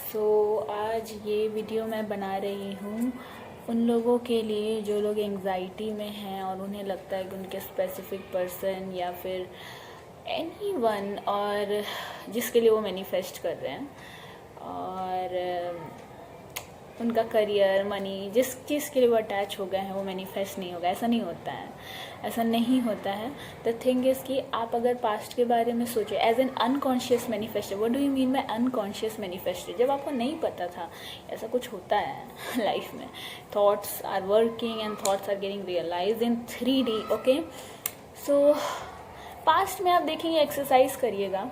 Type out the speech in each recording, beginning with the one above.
आज ये वीडियो मैं बना रही हूँ उन लोगों के लिए जो लोग एंग्जाइटी में हैं और उन्हें लगता है कि उनके स्पेसिफिक पर्सन या फिर एनीवन और जिसके लिए वो मैनिफेस्ट कर रहे हैं और उनका करियर मनी जिस चीज़ के लिए वो अटैच हो गए हैं वो मैनिफेस्ट नहीं होगा। ऐसा नहीं होता है, ऐसा नहीं होता है। द थिंग इज़ कि आप अगर पास्ट के बारे में सोचें as an unconscious manifester. What do you mean by unconscious manifester? जब आपको नहीं पता था ऐसा कुछ होता है लाइफ में, thoughts are working and thoughts are getting realise in 3D। Okay, so past में आप देखेंगे, एक्सरसाइज करिएगा,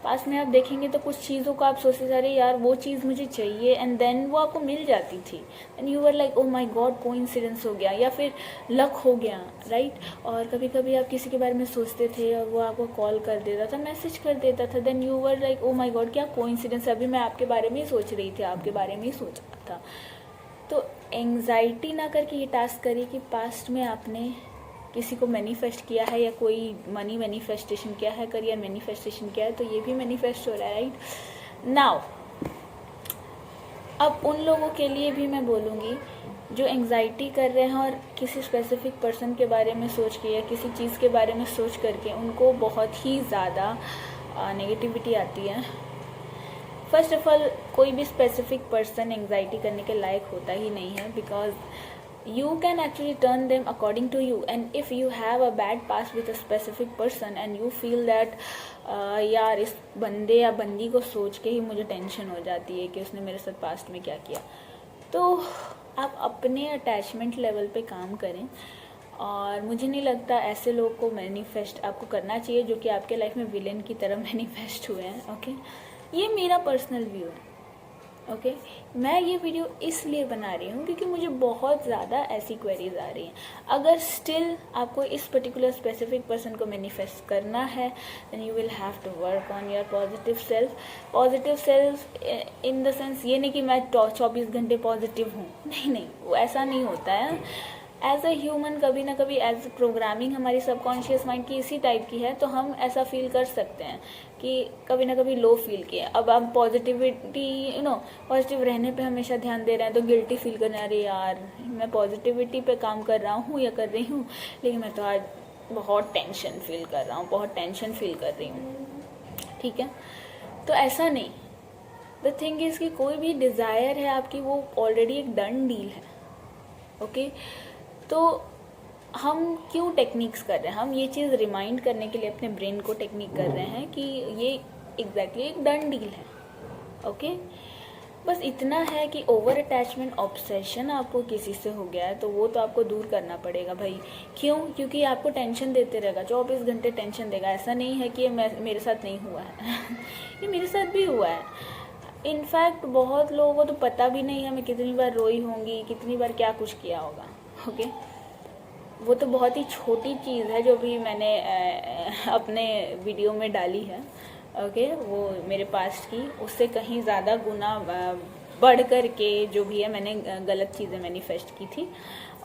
पास में आप देखेंगे तो कुछ चीज़ों को आप सोचते जा रहे यार वो चीज़ मुझे चाहिए एंड देन वो आपको मिल जाती थी and you were like oh my God coincidence हो गया या फिर लक हो गया, राइट। और कभी कभी आप किसी के बारे में सोचते थे और वो आपको कॉल कर देता था, मैसेज कर देता था, then you were like oh my god क्या कोइंसिडेंस, अभी मैं आपके बारे में ही सोच रही थी, आपके बारे में ही सोच रहा था। तो एंग्जाइटी ना करके ये टास्क करिए कि पास्ट में आपने किसी को मैनिफेस्ट किया है या कोई मनी मैनिफेस्टेशन किया है, करियर मैनिफेस्टेशन किया है, तो ये भी मैनिफेस्ट हो रहा है, राइट। नाउ अब उन लोगों के लिए भी मैं बोलूँगी जो एंग्जाइटी कर रहे हैं और किसी स्पेसिफिक पर्सन के बारे में सोच के या किसी चीज़ के बारे में सोच करके उनको बहुत ही ज़्यादा नेगेटिविटी आती है। फर्स्ट ऑफ ऑल कोई भी स्पेसिफिक पर्सन एंग्जाइटी करने के लायक होता ही नहीं है, because you can actually turn them according to you, and if you have a bad past with a specific person and you feel that यार इस बंदे या बंदी को सोच के ही मुझे टेंशन हो जाती है कि उसने मेरे साथ पास्ट में क्या किया, तो आप अपने अटैचमेंट लेवल पे काम करें। और मुझे नहीं लगता ऐसे लोग को मैनिफेस्ट आपको करना चाहिए जो कि आपके लाइफ में विलेन की तरह मैनिफेस्ट हुए हैं। ओके, ये मेरा पर्सनल व्यू है। ओके, मैं ये वीडियो इसलिए बना रही हूँ क्योंकि मुझे बहुत ज़्यादा ऐसी क्वेरीज आ रही हैं। अगर स्टिल आपको इस पर्टिकुलर स्पेसिफिक पर्सन को मैनिफेस्ट करना है then you will have to work on your positive self. Positive self in the sense ये नहीं कि मैं 24 घंटे पॉजिटिव हूँ, नहीं, वो ऐसा नहीं होता है। एज अ ह्यूमन कभी ना कभी एज प्रोग्रामिंग हमारी सबकॉन्शियस माइंड की इसी टाइप की है, तो हम ऐसा फील कर सकते हैं कि कभी ना कभी लो फील किया। अब हम पॉजिटिविटी पॉजिटिव रहने पे हमेशा ध्यान दे रहे हैं तो गिल्टी फील करना, अरे यार मैं पॉजिटिविटी पे काम कर रहा हूँ या कर रही हूँ लेकिन मैं तो आज बहुत टेंशन फील कर रहा हूँ, बहुत टेंशन फील कर रही हूँ। ठीक है, तो ऐसा नहीं। द थिंग इज़ कि कोई भी डिज़ायर है आपकी वो ऑलरेडी एक डन डील है। ओके, तो हम क्यों टेक्निक्स कर रहे हैं? हम ये चीज़ रिमाइंड करने के लिए अपने ब्रेन को टेक्निक कर रहे हैं कि ये एग्जैक्टली एक डन डील है। ओके, बस इतना है कि ओवर अटैचमेंट ऑब्सेशन आपको किसी से हो गया है तो वो तो आपको दूर करना पड़ेगा भाई। क्यों? क्योंकि आपको टेंशन देते रहेगा, 24 घंटे टेंशन देगा। ऐसा नहीं है कि ये मेरे साथ नहीं हुआ है ये मेरे साथ भी हुआ है। इनफैक्ट बहुत लोगों को तो पता भी नहीं है मैं कितनी बार रोई होंगी, कितनी बार क्या कुछ किया होगा। ओके, वो तो बहुत ही छोटी चीज़ है जो भी मैंने अपने वीडियो में डाली है। ओके, वो मेरे पास्ट की उससे कहीं ज़्यादा गुना बढ़ कर के जो भी है मैंने गलत चीज़ें मैनिफेस्ट की थी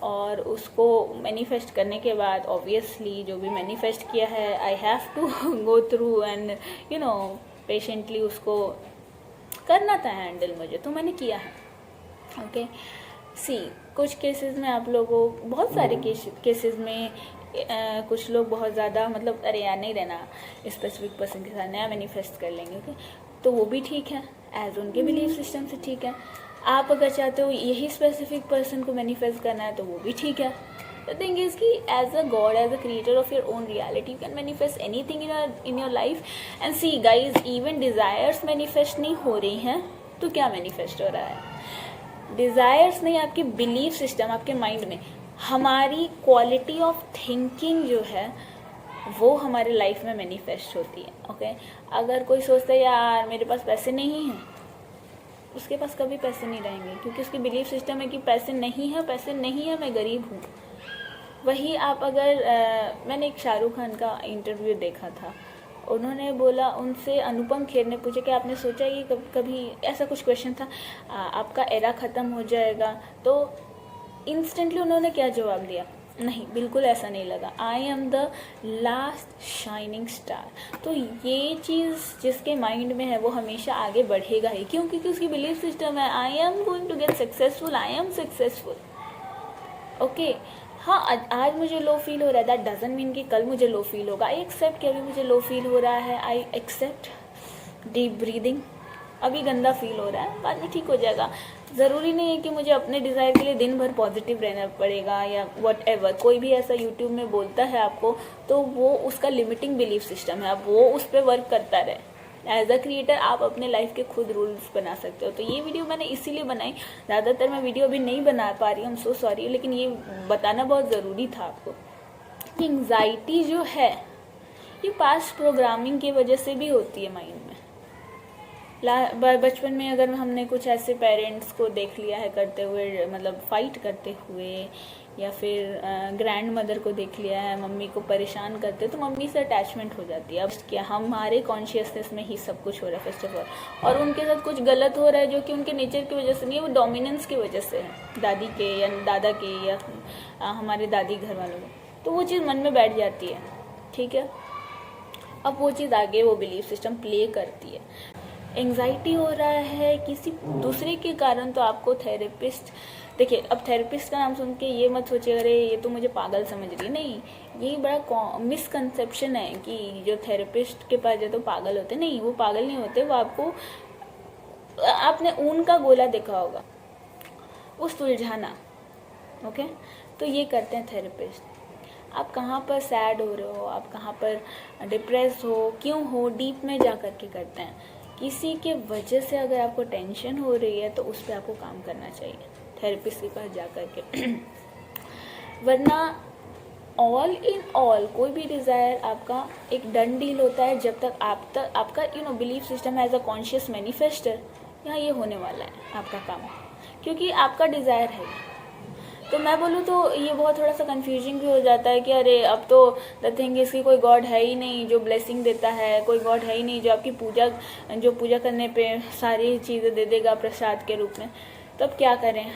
और उसको मैनिफेस्ट करने के बाद ऑब्वियसली जो भी मैनिफेस्ट किया है I have to go through and patiently उसको करना था हैंडल मुझे, तो मैंने किया है। ओके, कुछ केसेस में आप लोगों, बहुत सारे केसेस में कुछ लोग बहुत ज़्यादा मतलब अरे यार नहीं रहना स्पेसिफिक पर्सन के साथ, नया मैनिफेस्ट कर लेंगे। ओके, तो वो भी ठीक है, एज उनके बिलीफ सिस्टम से ठीक है। आप अगर चाहते हो यही स्पेसिफिक पर्सन को मैनिफेस्ट करना है तो वो भी ठीक है। द थिंग इज कि as a god, as a creator of your own reality, you can manifest anything in your life. And see guys, even desires manifest नहीं हो रही हैं तो क्या मैनिफेस्ट हो रहा है? डिज़ायर्स नहीं, आपकी बिलीफ सिस्टम, आपके माइंड में हमारी क्वालिटी ऑफ थिंकिंग जो है वो हमारे लाइफ में मैनिफेस्ट होती है। ओके, अगर कोई सोचता है यार मेरे पास पैसे नहीं हैं, उसके पास कभी पैसे नहीं रहेंगे क्योंकि उसकी बिलीफ सिस्टम है कि पैसे नहीं है, मैं गरीब हूँ। वही आप अगर मैंने एक शाहरुख खान का इंटरव्यू देखा था, उन्होंने बोला, उनसे अनुपम खेर ने पूछा कि आपने सोचा कि कभी ऐसा कुछ क्वेश्चन था आपका एरा ख़त्म हो जाएगा, तो इंस्टेंटली उन्होंने क्या जवाब दिया, नहीं, बिल्कुल ऐसा नहीं लगा। I am the last shining star. तो ये चीज़ जिसके माइंड में है वो हमेशा आगे बढ़ेगा ही। क्यों? क्योंकि उसकी बिलीफ सिस्टम है I am going to get successful, I am successful. Okay, हाँ, आज मुझे लो फील हो रहा है, दैट डजंट मीन कि कल मुझे लो फील होगा। आई एक्सेप्ट कि अभी मुझे लो फील हो रहा है, आई एक्सेप्ट डीप ब्रीदिंग। अभी गंदा फील हो रहा है, बाद में ठीक हो जाएगा। ज़रूरी नहीं है कि मुझे अपने डिज़ायर के लिए दिन भर पॉजिटिव रहना पड़ेगा या वट एवर। कोई भी ऐसा यूट्यूब में बोलता है आपको तो वो उसका लिमिटिंग बिलीफ सिस्टम है, अब वो उस पर वर्क करता रहे। एज अ क्रिएटर आप अपने लाइफ के खुद रूल्स बना सकते हो। तो ये वीडियो मैंने इसीलिए बनाई। ज़्यादातर मैं वीडियो अभी नहीं बना पा रही हूँ, सो सॉरी, लेकिन ये बताना बहुत ज़रूरी था आपको कि एंग्जाइटी जो है ये पास्ट प्रोग्रामिंग की वजह से भी होती है माइंड में। बचपन में अगर हमने कुछ ऐसे पेरेंट्स को देख लिया है करते हुए, मतलब फाइट करते हुए, या फिर ग्रैंड मदर को देख लिया है मम्मी को परेशान करते, तो मम्मी से अटैचमेंट हो जाती है। अब क्या हमारे कॉन्शियसनेस में ही सब कुछ हो रहा है फर्स्ट ऑफ ऑल, और उनके साथ कुछ गलत हो रहा है जो कि उनके नेचर की वजह से नहीं है, वो डोमिनेंस की वजह से है, दादी के या दादा के या हमारे दादी घर वालों के। तो वो चीज़ मन में बैठ जाती है, ठीक है। अब वो चीज़ आगे वो बिलीफ सिस्टम प्ले करती है। एंग्जाइटी हो रहा है किसी दूसरे के कारण, तो आपको थेरेपिस्ट, देखिए अब थेरेपिस्ट का नाम सुन के ये मत सोचिए अरे ये तो मुझे पागल समझ रही, नहीं, ये बड़ा मिसकंसेप्शन है कि जो थेरेपिस्ट के पास जाते तो पागल होते। नहीं, वो पागल नहीं होते, वो आपको, आपने ऊन का गोला देखा होगा, वो सुलझाना, ओके। तो ये करते हैं थेरेपिस्ट। आप कहाँ पर सैड हो रहे हो, आप कहाँ पर डिप्रेस हो, क्यों हो, डीप में जा कर के करते हैं। किसी के वजह से अगर आपको टेंशन हो रही है तो उस पर आपको काम करना चाहिए थेरेपिस्ट के पास जा कर के। वरना ऑल इन ऑल कोई भी डिज़ायर आपका एक डन डील होता है जब तक आपका belief system as a conscious manifester, यहाँ ये होने वाला है आपका काम, क्योंकि आपका डिज़ायर है। तो मैं बोलूँ तो ये बहुत थोड़ा सा कंफ्यूजिंग भी हो जाता है कि अरे अब तो द थिंग इसकी कोई गॉड है ही नहीं जो ब्लेसिंग देता है, कोई गॉड है ही नहीं जो आपकी पूजा करने पे सारी चीज़ें दे देगा प्रसाद के रूप में, तब क्या करें।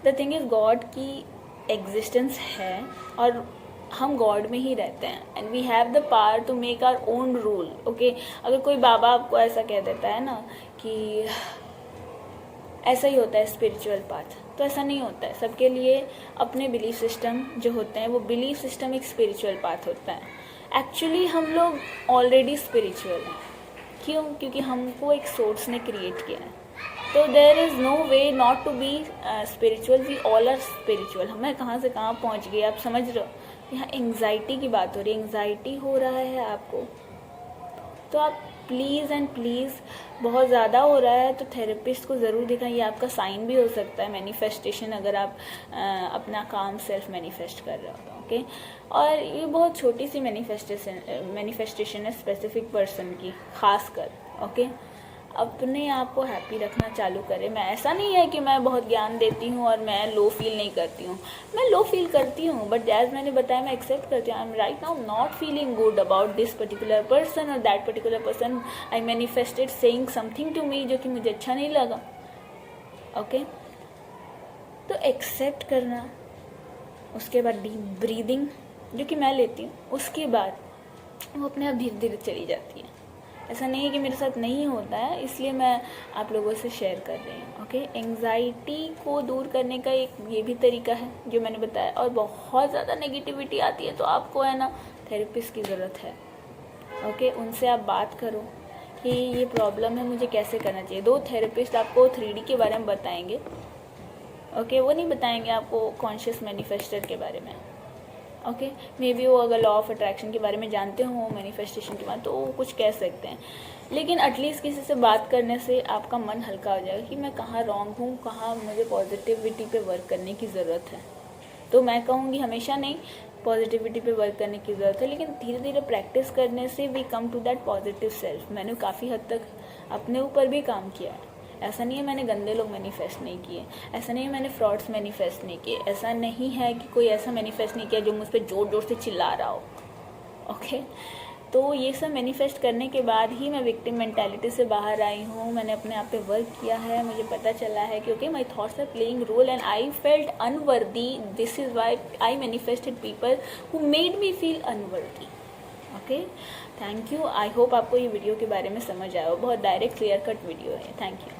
द थिंग इज़ गॉड की एग्जिस्टेंस है और हम गॉड में ही रहते हैं, and we have the power to make our own rule, okay. अगर कोई बाबा आपको ऐसा कह देता है ना कि ऐसा ही होता है स्पिरिचुअल पाथ, तो ऐसा नहीं होता है। सबके लिए अपने बिलीफ सिस्टम जो होते हैं, वो बिलीफ सिस्टम एक स्पिरिचुअल पाथ होता है। एक्चुअली हम लोग ऑलरेडी स्पिरिचुअल हैं। क्यों? क्योंकि हमको एक सोर्स ने क्रिएट किया है। तो there is no way not to be spiritual, we all are spiritual. हमें कहाँ से कहाँ पहुँच गए, आप समझ रहे हो। यहाँ एंग्जाइटी की बात हो रही है, एंग्जाइटी हो रहा है आपको, तो आप प्लीज़ एंड प्लीज़, बहुत ज़्यादा हो रहा है तो थेरेपिस्ट को ज़रूर दिखाएं। ये आपका साइन भी हो सकता है मैनिफेस्टेशन, अगर आप अपना काम सेल्फ मैनिफेस्ट कर रहे हो तो, ओके। और ये बहुत छोटी सी मैनिफेस्टेशन है स्पेसिफिक पर्सन की, खास कर, ओके। अपने आप को हैप्पी रखना चालू करें। मैं, ऐसा नहीं है कि मैं बहुत ज्ञान देती हूँ और मैं लो फील नहीं करती हूँ, मैं लो फील करती हूँ, बट एज मैंने बताया मैं एक्सेप्ट करती हूँ। I am right now not feeling good about this particular person और that particular person I manifested saying something to me जो कि मुझे अच्छा नहीं लगा, ओके। तो एक्सेप्ट करना, उसके बाद डीप ब्रीदिंग जो कि मैं लेती हूँ, उसके बाद वो अपने आप धीरे धीरे चली जाती है। ऐसा नहीं है कि मेरे साथ नहीं होता है, इसलिए मैं आप लोगों से शेयर कर रही हूँ, ओके। एंग्जाइटी को दूर करने का एक ये भी तरीका है जो मैंने बताया। और बहुत ज़्यादा नेगेटिविटी आती है तो आपको है ना थेरेपिस्ट की ज़रूरत है, ओके। उनसे आप बात करो कि ये प्रॉब्लम है, मुझे कैसे करना चाहिए। 2 थेरेपिस्ट आपको 3D के बारे में बताएंगे, ओके। वो नहीं बताएंगे आपको कॉन्शियस मैनिफेस्टर के बारे में, ओके। मे बी वो अगर लॉ ऑफ अट्रैक्शन के बारे में जानते हो, मैनिफेस्टेशन के बारे, तो वो कुछ कह सकते हैं। लेकिन एटलीस्ट किसी से बात करने से आपका मन हल्का हो जाएगा कि मैं कहाँ रॉन्ग हूँ, कहाँ मुझे पॉजिटिविटी पे वर्क करने की ज़रूरत है। तो मैं कहूँगी हमेशा नहीं, पॉजिटिविटी पे वर्क करने की ज़रूरत है, लेकिन धीरे धीरे प्रैक्टिस करने से we come to that positive self. मैंने काफ़ी हद तक अपने ऊपर भी काम किया है। ऐसा नहीं है मैंने गंदे लोग मैनिफेस्ट नहीं किए, ऐसा नहीं है मैंने फ्रॉड्स मैनिफेस्ट नहीं किए, ऐसा नहीं है कि कोई ऐसा मैनिफेस्ट नहीं किया जो मुझ पर ज़ोर ज़ोर से चिल्ला रहा हो, ओके। तो ये सब मैनिफेस्ट करने के बाद ही मैं विक्टिम मेंटालिटी से बाहर आई हूँ। मैंने अपने आप पे वर्क किया है, मुझे पता चला है कि okay my thoughts are playing role and I felt unworthy, this is why I manifested people who made me feel unworthy. Okay, thank you. I hope आपको ये वीडियो के बारे में समझ आया हो। बहुत डायरेक्ट क्लियर कट वीडियो है। Thank you.